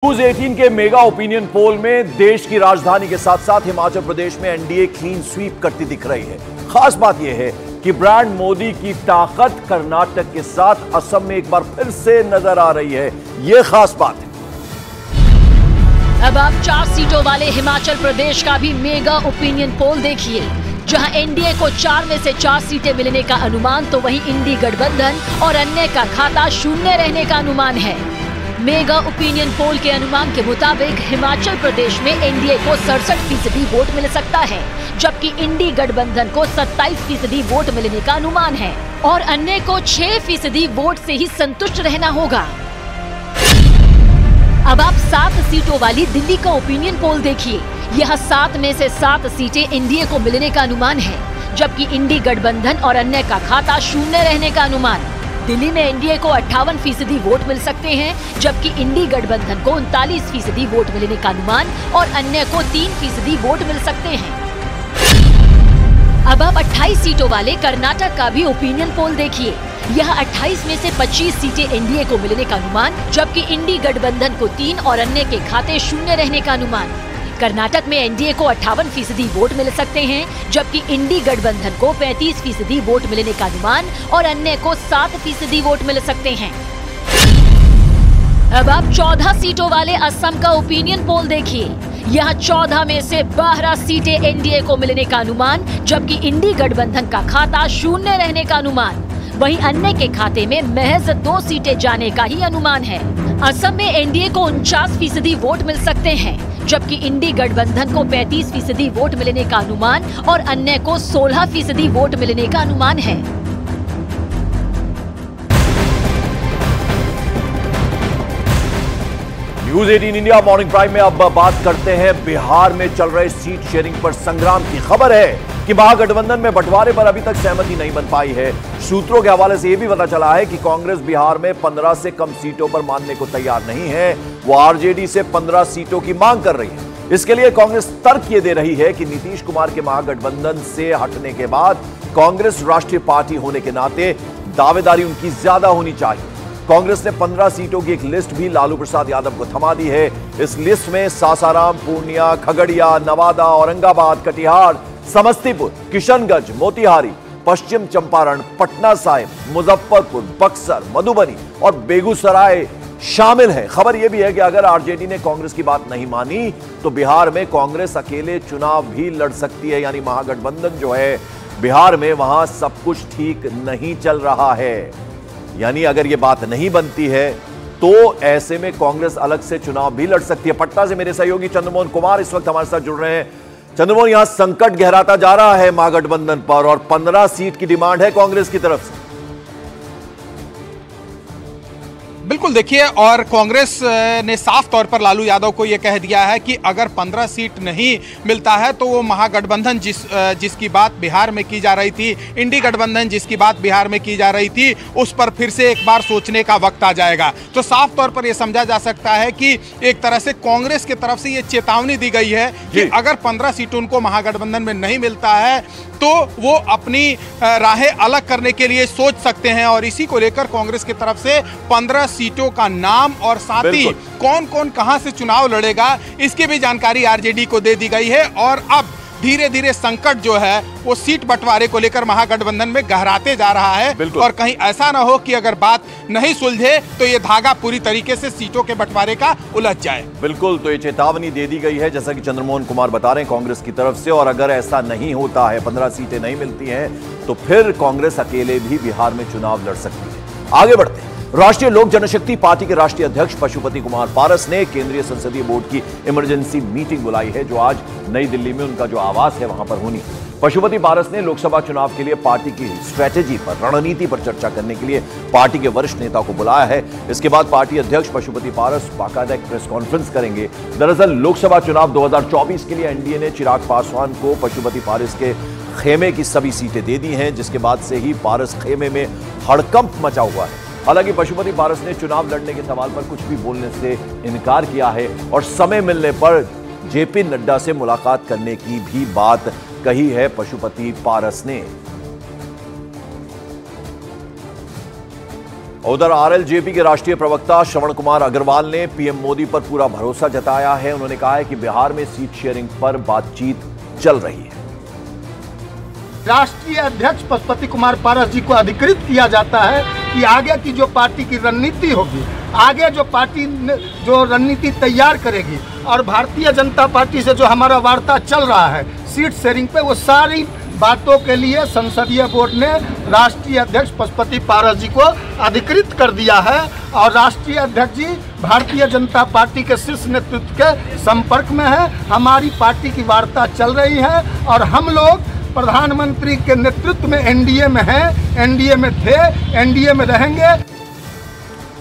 News 18 के mega opinion poll में देश की राजधानी के साथ साथ हिमाचल प्रदेश में एनडीए क्लीन स्वीप करती दिख रही है। खास बात यह है कि ब्रांड मोदी की ताकत कर्नाटक के साथ असम में एक बार फिर से नजर आ रही है। यह खास बात है। अब आप 4 सीटों वाले हिमाचल प्रदेश का भी मेगा ओपिनियन पोल देखिए, जहां एनडीए को 4 में से 4 सीटें मिलने का अनुमान तो वहीं इंडी गठबंधन और अन्य का खाता शून्य रहने का अनुमान है। मेगा ओपिनियन पोल के अनुमान के मुताबिक हिमाचल प्रदेश में एनडीए को 67% वोट मिल सकता है, जबकि इंडी गठबंधन को 27% वोट मिलने का अनुमान है और अन्य को 6% वोट से ही संतुष्ट रहना होगा। अब आप 7 सीटों वाली दिल्ली का ओपिनियन पोल देखिए। यह 7 में से 7 सीटें एनडीए को मिलने का अनुमान है, जबकि इंडी गठबंधन और अन्य का खाता शून्य रहने का अनुमान। दिल्ली में एनडीए को 58% वोट मिल सकते हैं, जबकि इंडी गठबंधन को 39% वोट मिलने का अनुमान और अन्य को 3% वोट मिल सकते हैं। अब आप 28 सीटों वाले कर्नाटक का भी ओपिनियन पोल देखिए। यह 28 में से 25 सीटें एनडीए को मिलने का अनुमान, जबकि इंडी गठबंधन को 3 और अन्य के खाते शून्य रहने का अनुमान। कर्नाटक में एनडीए को 58% वोट मिल सकते हैं, जबकि इंडी गठबंधन को 35% वोट मिलने का अनुमान और अन्य को 7% वोट मिल सकते हैं। अब आप 14 सीटों वाले असम का ओपिनियन पोल देखिए। यह 14 में से 12 सीटें एनडीए को मिलने का अनुमान, जबकि इंडी गठबंधन का खाता शून्य रहने का अनुमान। वहीं अन्य के खाते में महज 2 सीटें जाने का ही अनुमान है। असम में एनडीए को 49% वोट मिल सकते हैं, जबकि इंडी गठबंधन को 35% वोट मिलने का अनुमान और अन्य को 16% वोट मिलने का अनुमान है। न्यूज 18 इंडिया मॉर्निंग प्राइम में अब बात करते हैं बिहार में चल रहे सीट शेयरिंग पर संग्राम की। खबर है कि महागठबंधन में बंटवारे पर अभी तक सहमति नहीं बन पाई है। सूत्रों के हवाले से यह भी पता चला है कि कांग्रेस बिहार में 15 से कम सीटों पर मानने को तैयार नहीं है। वो आरजेडी से 15 सीटों की मांग कर रही है। इसके लिए कांग्रेस तर्क ये दे रही है कि नीतीश कुमार के महागठबंधन से हटने के बाद कांग्रेस राष्ट्रीय पार्टी होने के नाते दावेदारी उनकी ज्यादा होनी चाहिए। कांग्रेस ने 15 सीटों की एक लिस्ट भी लालू प्रसाद यादव को थमा दी है। इस लिस्ट में सासाराम, पूर्णिया, खगड़िया, नवादा, औरंगाबाद, कटिहार, समस्तीपुर, किशनगंज, मोतिहारी, पश्चिम चंपारण, पटना साहिब, मुजफ्फरपुर, बक्सर, मधुबनी और बेगूसराय शामिल है। खबर यह भी है कि अगर आरजेडी ने कांग्रेस की बात नहीं मानी तो बिहार में कांग्रेस अकेले चुनाव भी लड़ सकती है। यानी महागठबंधन जो है बिहार में, वहां सब कुछ ठीक नहीं चल रहा है। यानी अगर यह बात नहीं बनती है तो ऐसे में कांग्रेस अलग से चुनाव भी लड़ सकती है। पटना से मेरे सहयोगी चंद्रमोहन कुमार इस वक्त हमारे साथ जुड़ रहे हैं। चंद्रमोहन, यहां संकट गहराता जा रहा है महागठबंधन पर और 15 सीट की डिमांड है कांग्रेस की तरफ से। बिल्कुल, देखिए, और कांग्रेस ने साफ तौर पर लालू यादव को यह कह दिया है कि अगर 15 सीट नहीं मिलता है तो वो महागठबंधन जिसकी बात बिहार में की जा रही थी, इंडी गठबंधन जिसकी बात बिहार में की जा रही थी, उस पर फिर से एक बार सोचने का वक्त आ जाएगा। तो साफ तौर पर यह समझा जा सकता है कि एक तरह से कांग्रेस की तरफ से यह चेतावनी दी गई है कि अगर 15 सीट उनको महागठबंधन में नहीं मिलता है तो वो अपनी राहें अलग करने के लिए सोच सकते हैं। और इसी को लेकर कांग्रेस की तरफ से 15 सीटों का नाम और साथ ही कौन कौन कहां से चुनाव लड़ेगा इसकी भी जानकारी आरजेडी को दे दी गई है। और अब धीरे धीरे संकट जो है वो सीट बंटवारे को लेकर महागठबंधन में गहराते जा रहा है। और कहीं ऐसा ना हो कि अगर बात नहीं सुलझे तो ये धागा पूरी तरीके से सीटों के बंटवारे का उलझ जाए। बिल्कुल, तो ये चेतावनी दे दी गई है जैसा कि चंद्रमोहन कुमार बता रहे हैं कांग्रेस की तरफ से। और अगर ऐसा नहीं होता है, 15 सीटें नहीं मिलती हैं, तो फिर कांग्रेस अकेले भी बिहार में चुनाव लड़ सकती है। आगे बढ़ते हैं। राष्ट्रीय लोक जनशक्ति पार्टी के राष्ट्रीय अध्यक्ष पशुपति कुमार पारस ने केंद्रीय संसदीय बोर्ड की इमरजेंसी मीटिंग बुलाई है, जो आज नई दिल्ली में उनका जो आवास है वहां पर होनी है। पशुपति पारस ने लोकसभा चुनाव के लिए पार्टी की स्ट्रेटेजी पर, रणनीति पर चर्चा करने के लिए पार्टी के वरिष्ठ नेता को बुलाया है। इसके बाद पार्टी अध्यक्ष पशुपति पारस बाकायदा एक प्रेस कॉन्फ्रेंस करेंगे। दरअसल लोकसभा चुनाव 2024 के लिए एनडीए ने चिराग पासवान को पशुपति पारस के खेमे की सभी सीटें दे दी हैं, जिसके बाद से ही पारस खेमे में हड़कंप मचा हुआ है। हालांकि पशुपति पारस ने चुनाव लड़ने के सवाल पर कुछ भी बोलने से इनकार किया है और समय मिलने पर जेपी नड्डा से मुलाकात करने की भी बात कही है पशुपति पारस ने। उधर आरएलजेपी के राष्ट्रीय प्रवक्ता श्रवण कुमार अग्रवाल ने पीएम मोदी पर पूरा भरोसा जताया है। उन्होंने कहा है कि बिहार में सीट शेयरिंग पर बातचीत चल रही है। राष्ट्रीय अध्यक्ष पशुपति कुमार पारस जी को अधिकृत किया जाता है कि आगे की जो पार्टी की रणनीति होगी, आगे जो पार्टी जो रणनीति तैयार करेगी, और भारतीय जनता पार्टी से जो हमारा वार्ता चल रहा है सीट शेयरिंग पे, वो सारी बातों के लिए संसदीय बोर्ड ने राष्ट्रीय अध्यक्ष पशुपति पारस जी को अधिकृत कर दिया है। और राष्ट्रीय अध्यक्ष जी भारतीय जनता पार्टी के शीर्ष नेतृत्व के संपर्क में है। हमारी पार्टी की वार्ता चल रही है और हम लोग प्रधानमंत्री के नेतृत्व में एनडीए में हैं, एनडीए में थे, एनडीए में रहेंगे।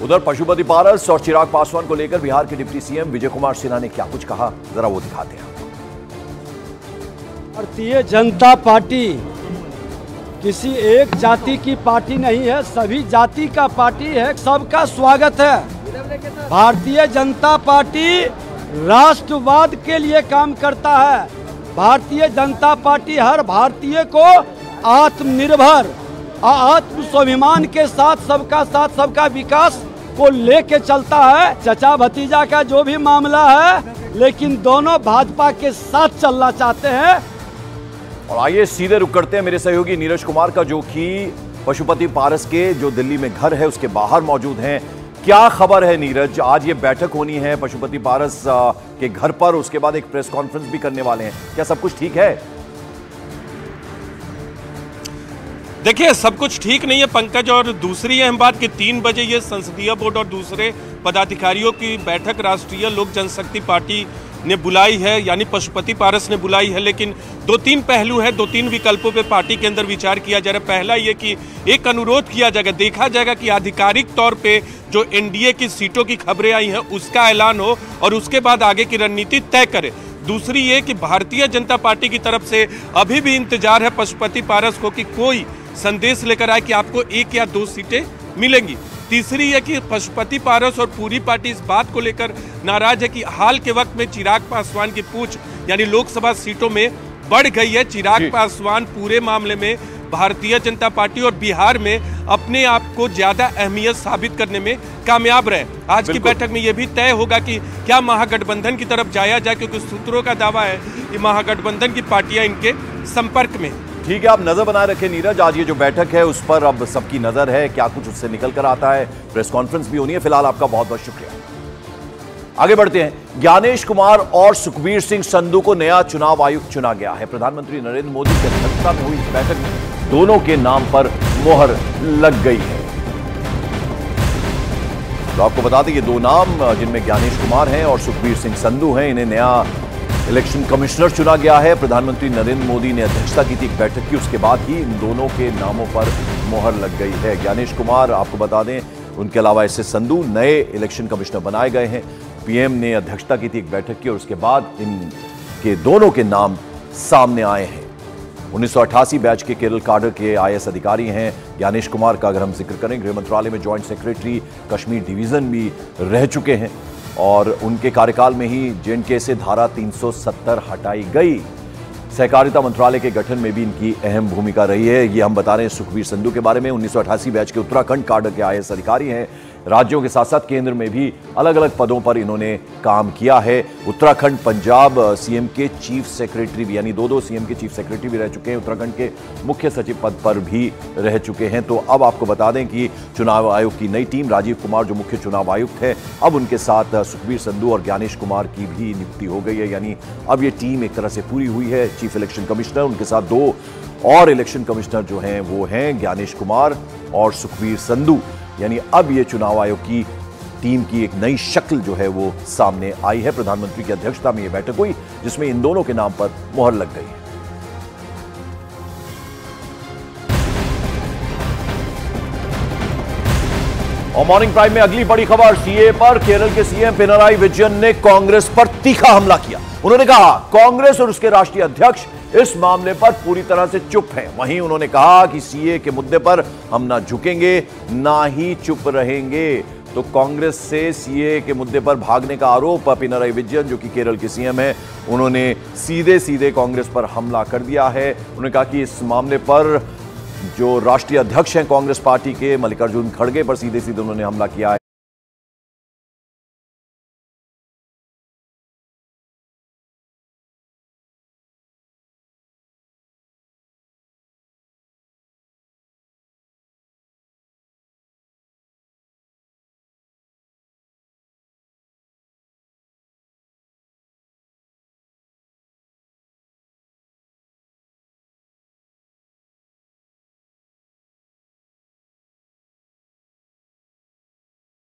उधर पशुपति पारस और चिराग पासवान को लेकर बिहार के डिप्टी सीएम विजय कुमार सिन्हा ने क्या कुछ कहा, जरा वो दिखाते हैं। भारतीय जनता पार्टी किसी एक जाति की पार्टी नहीं है, सभी जाति का पार्टी है, सबका स्वागत है। भारतीय जनता पार्टी राष्ट्रवाद के लिए काम करता है। भारतीय जनता पार्टी हर भारतीय को आत्मनिर्भर आत्म स्वाभिमान के साथ सबका विकास को लेके चलता है। चचा भतीजा का जो भी मामला है, लेकिन दोनों भाजपा के साथ चलना चाहते हैं। और आइए सीधे रुक करते हैं मेरे सहयोगी नीरज कुमार का, जो कि पशुपति पारस के जो दिल्ली में घर है उसके बाहर मौजूद हैं। क्या खबर है नीरज, आज ये बैठक होनी है पशुपति पारस के घर पर, उसके बाद एक प्रेस कॉन्फ्रेंस भी करने वाले हैं, क्या सब कुछ ठीक है? देखिए, सब कुछ ठीक नहीं है पंकज, और दूसरी अहम बात कि 3 बजे ये संसदीय बोर्ड और दूसरे पदाधिकारियों की बैठक राष्ट्रीय लोक जनशक्ति पार्टी ने बुलाई है, यानी पशुपति पारस ने बुलाई है। लेकिन 2-3 पहलू है, 2-3 विकल्पों पे पार्टी के अंदर विचार किया जा रहा है। पहला ये कि एक अनुरोध किया जाएगा, देखा जाएगा कि आधिकारिक तौर पे जो एनडीए की सीटों की खबरें आई हैं उसका ऐलान हो और उसके बाद आगे की रणनीति तय करे। दूसरी ये कि भारतीय जनता पार्टी की तरफ से अभी भी इंतजार है पशुपति पारस को कि कोई संदेश लेकर आए कि आपको 1 या 2 सीटें मिलेंगी। तीसरी है कि पशुपति पारस और पूरी पार्टी इस बात को लेकर नाराज है कि हाल के वक्त में चिराग पासवान की पूछ यानी लोकसभा सीटों में बढ़ गई है। चिराग पासवान पूरे मामले में भारतीय जनता पार्टी और बिहार में अपने आप को ज्यादा अहमियत साबित करने में कामयाब रहे। आज की बैठक में यह भी तय होगा कि क्या महागठबंधन की तरफ जाया जाए, क्योंकि सूत्रों का दावा है कि महागठबंधन की पार्टियां इनके संपर्क में। ठीक है, आप नजर बनाए रखें नीरज, आज ये जो बैठक है उस पर अब सबकी नजर है, क्या कुछ उससे निकल कर आता है। प्रेस कॉन्फ्रेंस भी होनी है। फिलहाल आपका बहुत बहुत शुक्रिया। आगे बढ़ते हैं। ज्ञानेश कुमार और सुखबीर सिंह संधू को नया चुनाव आयुक्त चुना गया है। प्रधानमंत्री नरेंद्र मोदी की अध्यक्षता में हुई इस बैठक में दोनों के नाम पर मोहर लग गई है। तो आपको बता दें, ये 2 नाम जिनमें ज्ञानेश कुमार हैं और सुखबीर सिंह संधू हैं, इन्हें नया इलेक्शन कमिश्नर चुना गया है। प्रधानमंत्री नरेंद्र मोदी ने अध्यक्षता की थी एक बैठक की, उसके बाद ही इन दोनों के नामों पर मोहर लग गई है। ज्ञानेश कुमार, आपको बता दें, उनके अलावा एस एस संधू नए इलेक्शन कमिश्नर बनाए गए हैं। पीएम ने अध्यक्षता की थी एक बैठक की और उसके बाद इनके दोनों के नाम सामने आए हैं। 1988 बैच के केरल काडर के आईएएस अधिकारी हैं ज्ञानेश कुमार का। अगर हम जिक्र करें, गृह मंत्रालय में ज्वाइंट सेक्रेटरी कश्मीर डिवीजन भी रह चुके हैं और उनके कार्यकाल में ही जेएनके से धारा 370 हटाई गई। सहकारिता मंत्रालय के गठन में भी इनकी अहम भूमिका रही है। ये हम बता रहे हैं सुखबीर संधू के बारे में। 1988 बैच के उत्तराखंड काडर के आईएएस अधिकारी हैं। राज्यों के साथ साथ केंद्र में भी अलग अलग पदों पर इन्होंने काम किया है। उत्तराखंड, पंजाब सीएम के चीफ सेक्रेटरी भी, यानी 2 सीएम के चीफ सेक्रेटरी भी रह चुके हैं। उत्तराखंड के मुख्य सचिव पद पर भी रह चुके हैं। तो अब आपको बता दें कि चुनाव आयोग की नई टीम, राजीव कुमार जो मुख्य चुनाव आयुक्त है, अब उनके साथ सुखबीर संधू और ज्ञानेश कुमार की भी नियुक्ति हो गई है। यानी अब ये टीम एक तरह से पूरी हुई है। चीफ इलेक्शन कमिश्नर, उनके साथ 2 और इलेक्शन कमिश्नर जो हैं वो हैं ज्ञानेश कुमार और सुखबीर संधू। यानी अब ये चुनाव आयोग की टीम की एक नई शक्ल जो है वो सामने आई है। प्रधानमंत्री की अध्यक्षता में यह बैठक हुई जिसमें इन दोनों के नाम पर मोहर लग गई है। और मॉर्निंग प्राइम में अगली बड़ी खबर, सीए पर केरल के सीएम पिनराई विजयन ने कांग्रेस पर तीखा हमला किया। उन्होंने कहा कांग्रेस और उसके राष्ट्रीय अध्यक्ष इस मामले पर पूरी तरह से चुप हैं। वहीं उन्होंने कहा कि सीए के मुद्दे पर हम ना झुकेंगे ना ही चुप रहेंगे। तो कांग्रेस से सीए के मुद्दे पर भागने का आरोप पिनराई विजयन, जो कि केरल के सीएम हैं, उन्होंने सीधे सीधे कांग्रेस पर हमला कर दिया है। उन्होंने कहा कि इस मामले पर जो राष्ट्रीय अध्यक्ष हैं कांग्रेस पार्टी के मल्लिकार्जुन खड़गे पर सीधे सीधे उन्होंने हमला किया है।